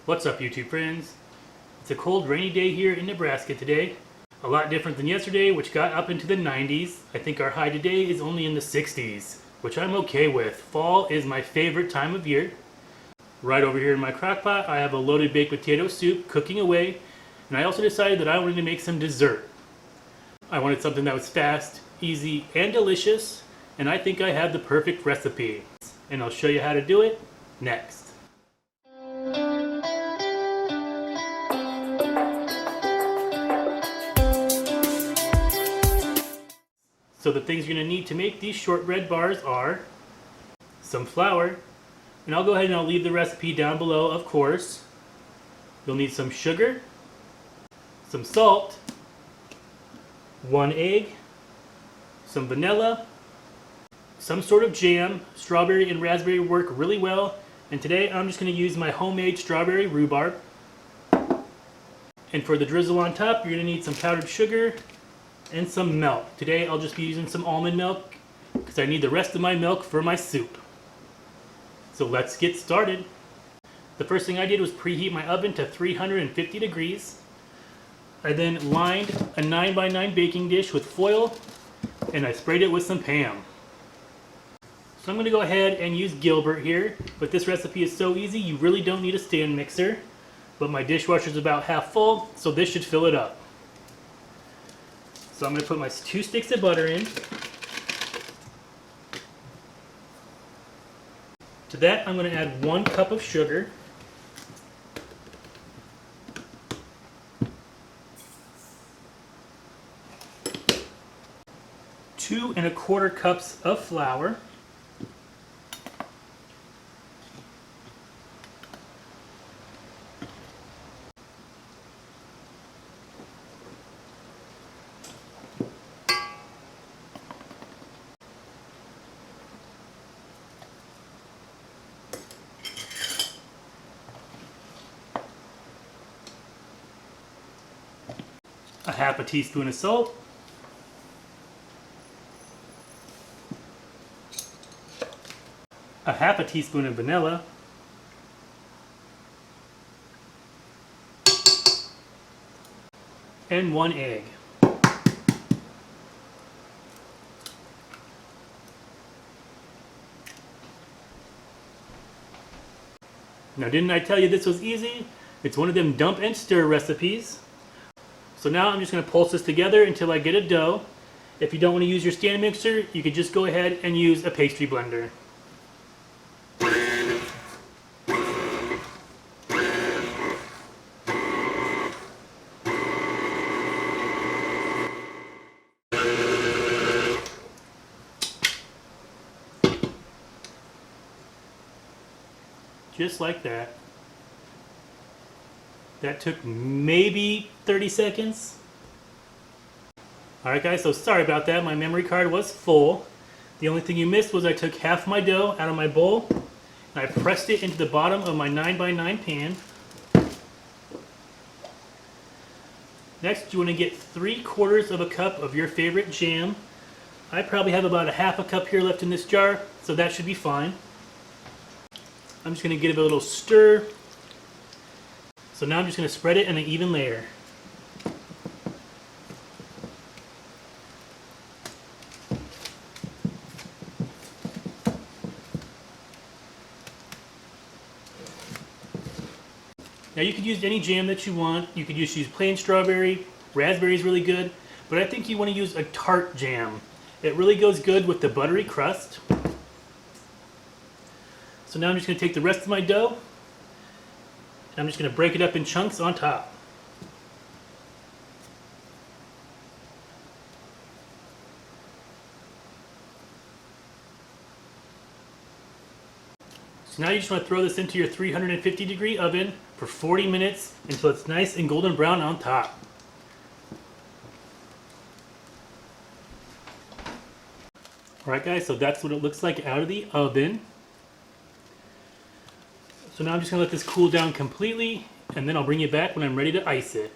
What's up, YouTube friends? It's a cold, rainy day here in Nebraska today. A lot different than yesterday, which got up into the 90s. I think our high today is only in the 60s, which I'm okay with. Fall is my favorite time of year. Right over here in my crock pot, I have a loaded baked potato soup cooking away, and I also decided that I wanted to make some dessert. I wanted something that was fast, easy, and delicious, and I think I have the perfect recipe. And I'll show you how to do it next. So the things you're going to need to make these shortbread bars are some flour, and I'll go ahead and I'll leave the recipe down below, of course. You'll need some sugar, some salt, 1 egg, some vanilla, some sort of jam. Strawberry and raspberry work really well, and today I'm just going to use my homemade strawberry rhubarb. And for the drizzle on top, you're going to need some powdered sugar and some milk. Today I'll just be using some almond milk because I need the rest of my milk for my soup. So let's get started. The first thing I did was preheat my oven to 350 degrees. I then lined a 9x9 baking dish with foil and I sprayed it with some Pam. So I'm going to go ahead and use Gilbert here, but this recipe is so easy you really don't need a stand mixer. But my dishwasher is about half full, so this should fill it up. So I'm going to put my 2 sticks of butter in. To that I'm going to add 1 cup of sugar. Two and a quarter cups of flour. A half a teaspoon of salt, a half a teaspoon of vanilla, and 1 egg. Now, didn't I tell you this was easy? It's one of them dump and stir recipes. So now I'm just going to pulse this together until I get a dough. If you don't want to use your stand mixer, you could just go ahead and use a pastry blender. Just like that. That took maybe 30 seconds. Alright guys, so sorry about that. My memory card was full. The only thing you missed was I took half my dough out of my bowl and I pressed it into the bottom of my 9x9 pan. Next, you want to get 3/4 of a cup of your favorite jam. I probably have about a half a cup here left in this jar, so that should be fine. I'm just going to give it a little stir. So now I'm just going to spread it in an even layer. Now you could use any jam that you want. You could just use plain strawberry. Raspberry is really good. But I think you want to use a tart jam. It really goes good with the buttery crust. So now I'm just going to take the rest of my dough and I'm just going to break it up in chunks on top. So now you just want to throw this into your 350 degree oven for 40 minutes until it's nice and golden brown on top. Alright guys, so that's what it looks like out of the oven. So now I'm just going to let this cool down completely, and then I'll bring you back when I'm ready to ice it.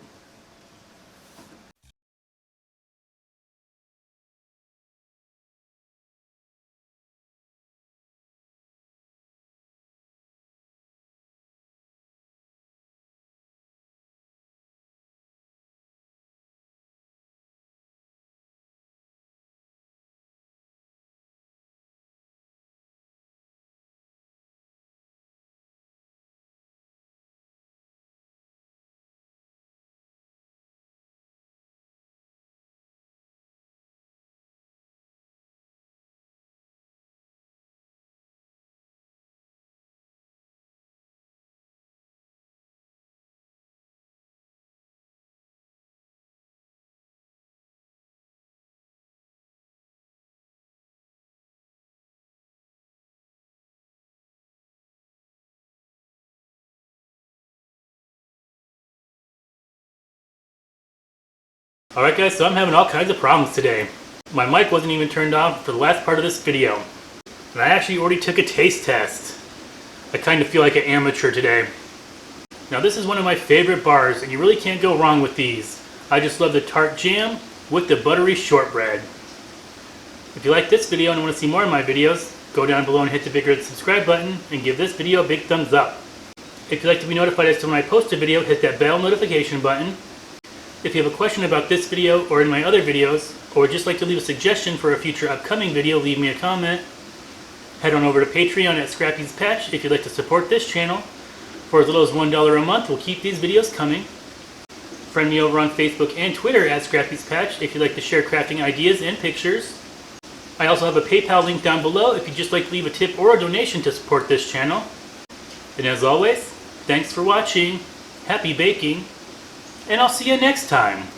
Alright guys, so I'm having all kinds of problems today. My mic wasn't even turned on for the last part of this video. And I actually already took a taste test. I kind of feel like an amateur today. Now this is one of my favorite bars, and you really can't go wrong with these. I just love the tart jam with the buttery shortbread. If you like this video and want to see more of my videos, go down below and hit the big red subscribe button and give this video a big thumbs up. If you'd like to be notified as to when I post a video, hit that bell notification button. If you have a question about this video or in my other videos, or would just like to leave a suggestion for a future upcoming video, leave me a comment. Head on over to Patreon at Scrappy's Patch if you'd like to support this channel. For as little as $1 a month, we'll keep these videos coming. Friend me over on Facebook and Twitter at Scrappy's Patch if you'd like to share crafting ideas and pictures. I also have a PayPal link down below if you'd just like to leave a tip or a donation to support this channel. And as always, thanks for watching, happy baking, and I'll see you next time.